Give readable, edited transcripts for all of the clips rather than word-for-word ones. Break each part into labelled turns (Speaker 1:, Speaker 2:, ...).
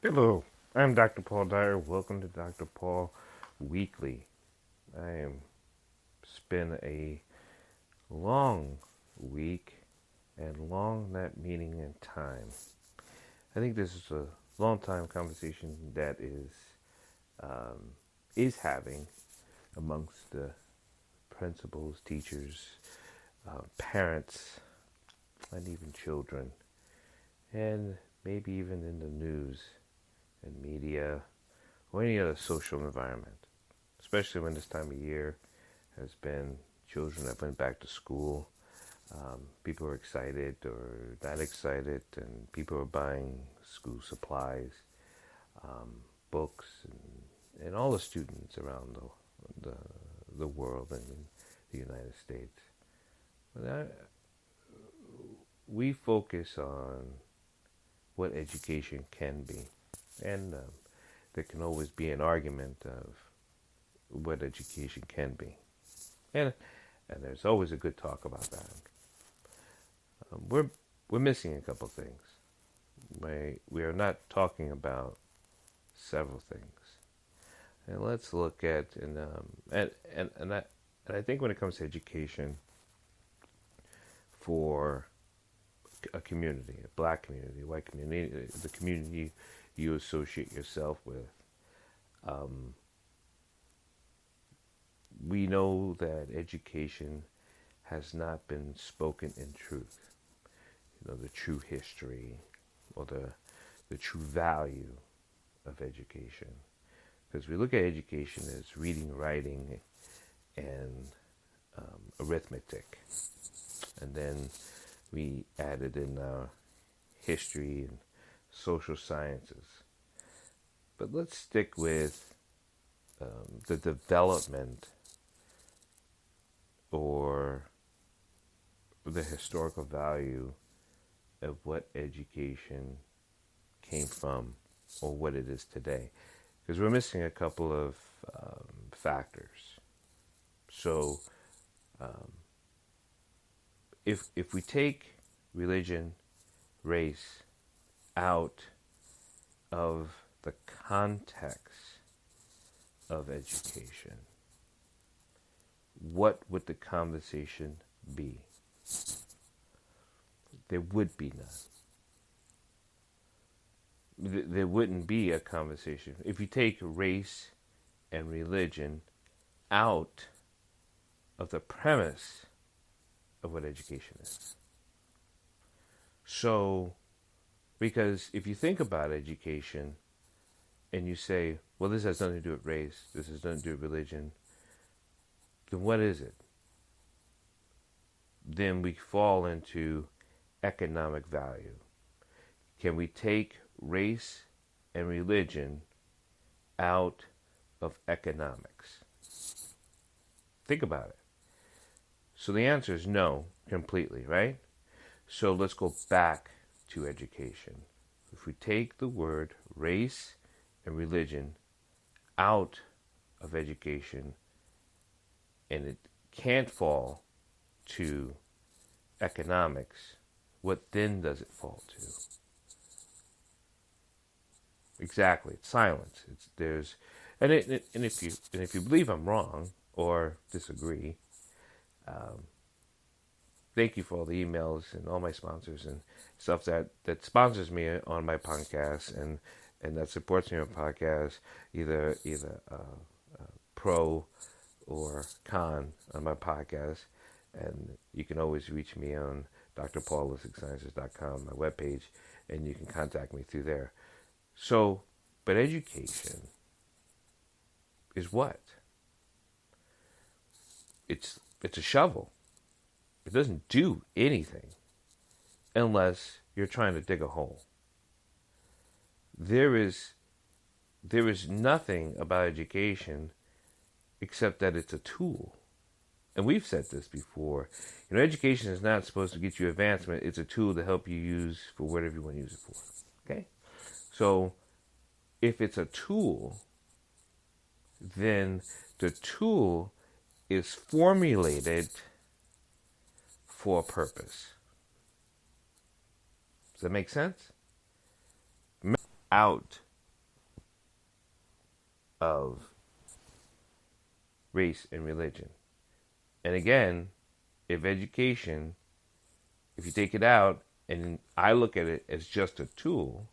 Speaker 1: Hello, I'm Dr. Paul Dyer. Welcome to Dr. Paul Weekly. I am It's been a long week, and long that meaning in time. I think this is a long time conversation that is having amongst the principals, teachers, parents, and even children, and maybe even in the news and media or any other social environment, especially when this time of year has been children that went back to school. People are excited or not excited, and people are buying school supplies, books, and all the students around the world and in the United States. We focus on what education can be, and there can always be an argument of what education can be, and there's always a good talk about that. We're missing a couple things. We are not talking about several things, and let's look at and I think when it comes to education for a community, a black community, a white community, the community you associate yourself with, we know that education has not been spoken in truth. The true history or the true value of education. Because we look at education as reading, writing, and arithmetic. And then we added in history and social sciences. But let's stick with the development or the historical value of what education came from or what it is today. Because we're missing a couple of factors. So if we take religion, race out of the context of education, what would the conversation be? There would be none. There wouldn't be a conversation. If you take race and religion out of the premise of what education is. So, because if you think about education and you say, well, this has nothing to do with race, this has nothing to do with religion, then what is it? Then we fall into economic value. Can we take race and religion out of economics? Think about it. So the answer is no, completely, right? So let's go back to education. If we take the word race and religion out of education, and it can't fall to economics, what then does it fall to? Exactly, it's silence. And if you believe I'm wrong or disagree, thank you for all the emails and all my sponsors and stuff that sponsors me on my podcast and that supports me on podcast, either pro or con on my podcast. And you can always reach me on drpaulholistic.com, my webpage, and you can contact me through there. So, but education is what? It's a shovel. It doesn't do anything unless you're trying to dig a hole. There is nothing about education except that it's a tool. And we've said this before. Education is not supposed to get you advancement. It's a tool to help you use for whatever you want to use it for. Okay? So, if it's a tool, then the tool is formulated for a purpose. Does that make sense? Out of race and religion. And again, if you take it out and I look at it as just a tool,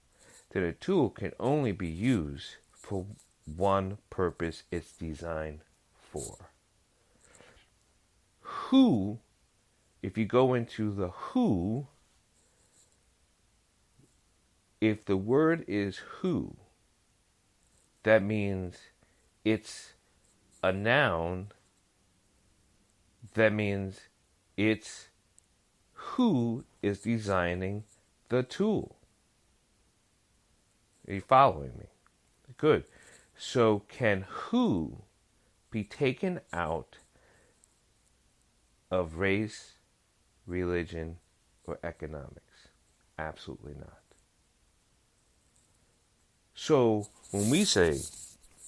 Speaker 1: then a tool can only be used for one purpose it's designed for. Who, if you go into the who, if the word is who, that means it's a noun. That means it's who is designing the tool. Are you following me? Good. So can who be taken out of race, religion, or economics? Absolutely not. So when we say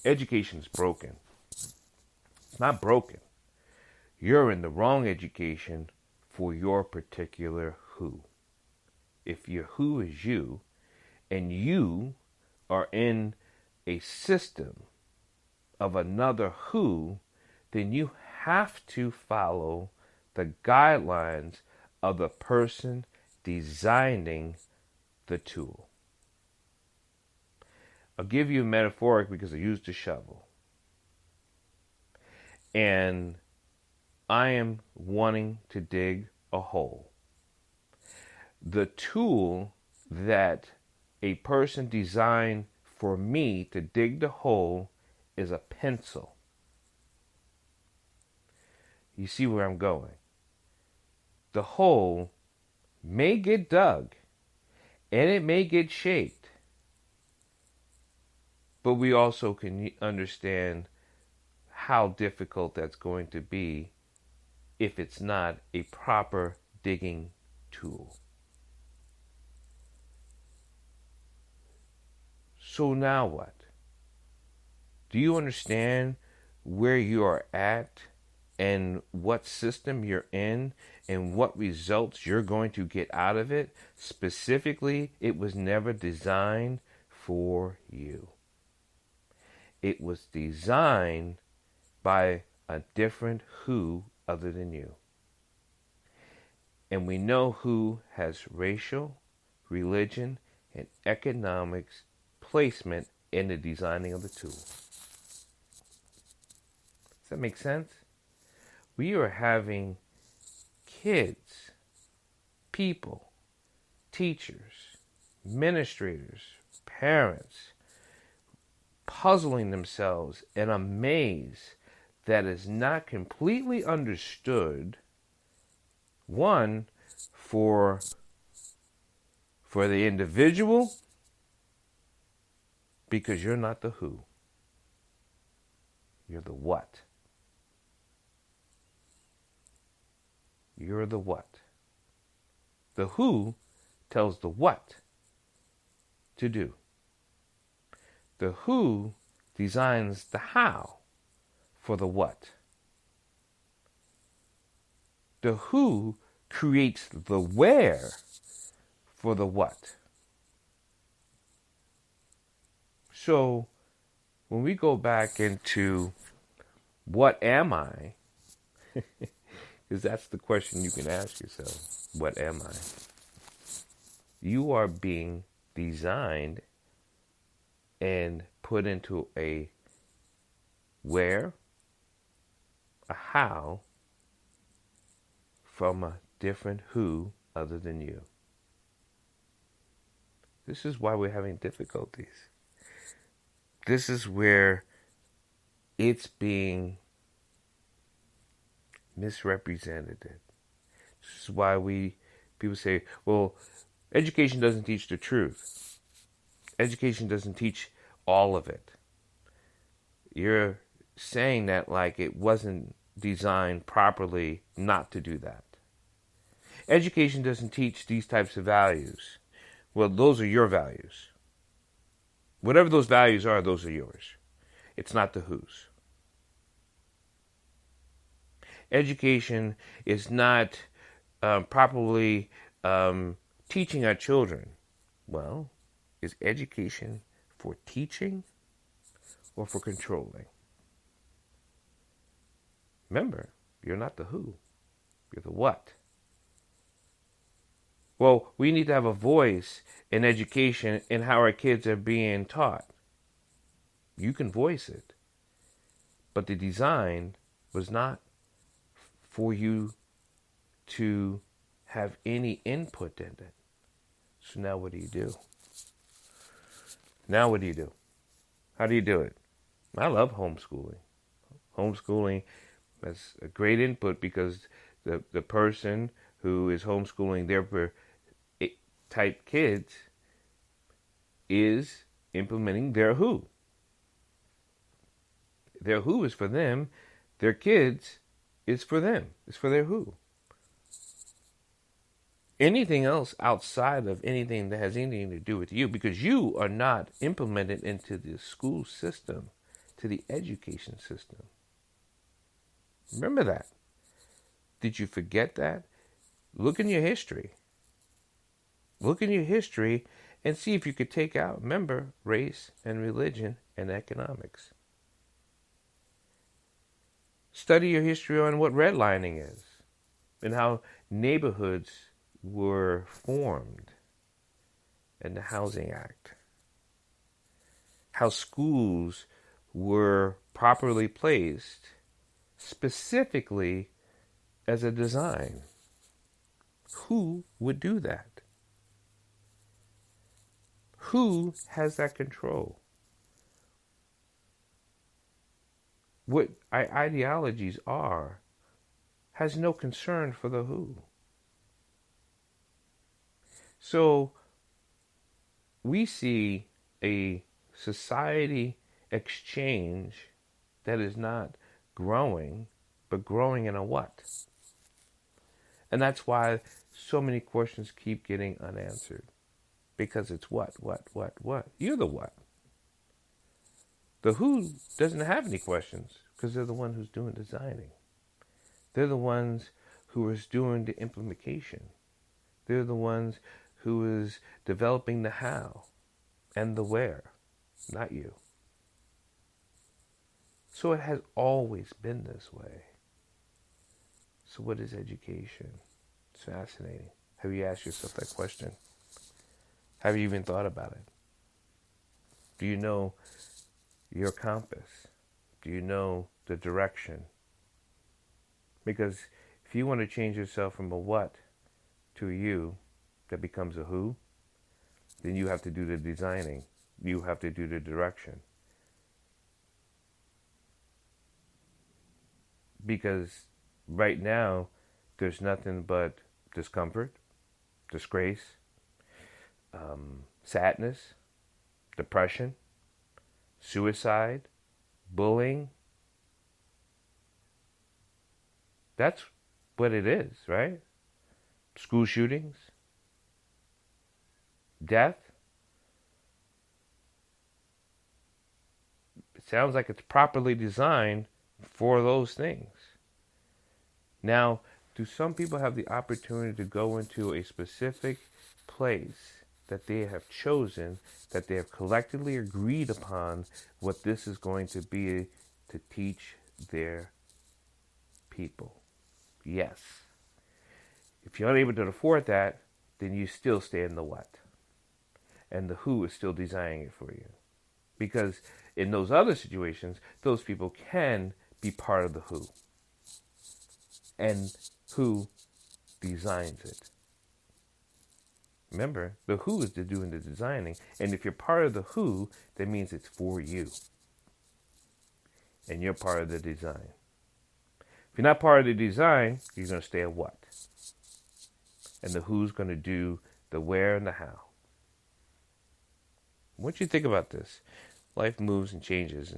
Speaker 1: education's broken, it's not broken. You're in the wrong education for your particular who. If your who is you, and you are in a system of another who, then you have to follow the guidelines of the person designing the tool. I'll give you a metaphoric because I used a shovel. And I am wanting to dig a hole. The tool that a person designed for me to dig the hole is a pencil. You see where I'm going? The hole may get dug and it may get shaped. But we also can understand how difficult that's going to be if it's not a proper digging tool. So now what? Do you understand where you are at and what system you're in and what results you're going to get out of it? Specifically, it was never designed for you. It was designed by a different who other than you. And we know who has racial, religion, and economics placement in the designing of the tool. Does that make sense? We are having kids, people, teachers, administrators, parents, puzzling themselves and amazed that is not completely understood, one, for the individual, because you're not the who. You're the what. You're the what. The who tells the what to do. The who designs the how for the what. The who creates the where for the what. So when we go back into what am I, because that's the question you can ask yourself, what am I? You are being designed and put into a where, a how, from a different who other than you. This is why we're having difficulties. This is where it's being misrepresented. This is why people say, well, education doesn't teach the truth. Education doesn't teach all of it. You're saying that like it wasn't designed properly not to do that. Education doesn't teach these types of values. Well, those are your values. Whatever those values are, those are yours. It's not the who's. Education is not properly teaching our children. Well, is education for teaching or for controlling? Remember, you're not the who, you're the what. Well, we need to have a voice in education in how our kids are being taught. You can voice it, but the design was not for you to have any input in it. So now what do you do? Now what do you do? How do you do it? I love homeschooling. Homeschooling has a great input because the person who is homeschooling their type kids is implementing their who. Their who is for them. Their kids is for them. It's for their who. Anything else outside of anything that has anything to do with you, because you are not implemented into the school system, to the education system. Remember that. Did you forget that? Look in your history. Look in your history and see if you could take out, remember, race and religion and economics. Study your history on what redlining is and how neighborhoods were formed in the Housing Act. How schools were properly placed specifically as a design. Who would do that? Who has that control? What our ideologies are has no concern for the who. So we see a society exchange that is not growing, but growing in a what? And that's why so many questions keep getting unanswered. Because it's what? You're the what. The who doesn't have any questions because they're the one who's doing designing. They're the ones who is doing the implementation. They're the ones who is developing the how and the where, not you. So it has always been this way. So what is education? It's fascinating. Have you asked yourself that question? Have you even thought about it? Do you know your compass? Do you know the direction? Because if you want to change yourself from a what to a you that becomes a who, then you have to do the designing. You have to do the direction. Because right now, there's nothing but discomfort, disgrace, sadness, depression, suicide, bullying. That's what it is, right? School shootings, death. It sounds like it's properly designed for those things. Now, do some people have the opportunity to go into a specific place that they have chosen, that they have collectively agreed upon what this is going to be to teach their people? Yes. If you're unable to afford that, then you still stay in the what. And the who is still designing it for you. Because in those other situations, those people can be part of the who. And who designs it. Remember, the who is doing the designing. And if you're part of the who, that means it's for you. And you're part of the design. If you're not part of the design, you're going to stay at what? And the who's going to do the where and the how. Once you think about this, life moves and changes,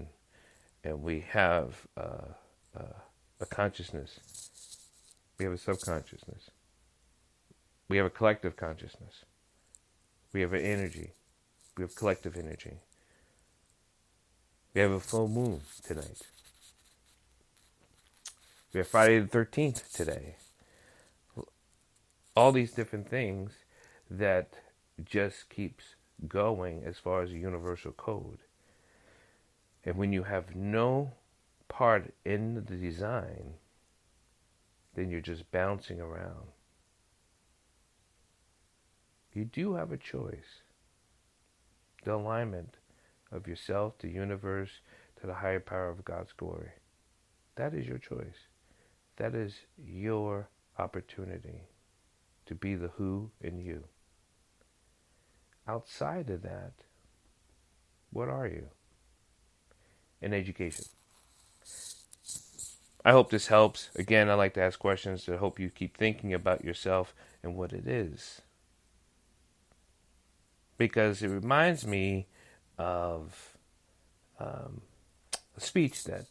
Speaker 1: and we have a consciousness. We have a subconsciousness. We have a collective consciousness. We have an energy. We have collective energy. We have a full moon tonight. We have Friday the 13th today. All these different things that just keeps going as far as a universal code. And when you have no part in the design, then you're just bouncing around. You do have a choice. The alignment of yourself, the universe, to the higher power of God's glory. That is your choice. That is your opportunity to be the who in you. Outside of that, what are you? In education. I hope this helps. Again, I like to ask questions to help you keep thinking about yourself and what it is. Because it reminds me of a speech that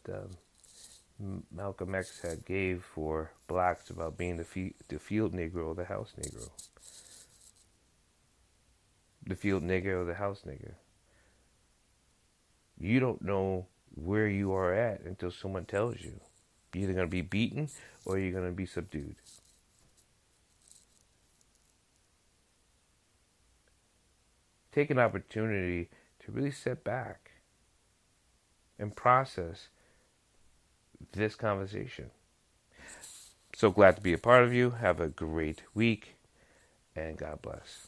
Speaker 1: Malcolm X had gave for blacks about being the field Negro or the house Negro. The field nigger or the house nigger. You don't know where you are at until someone tells you. You're either going to be beaten or you're going to be subdued. Take an opportunity to really sit back and process this conversation. So glad to be a part of you. Have a great week, and God bless.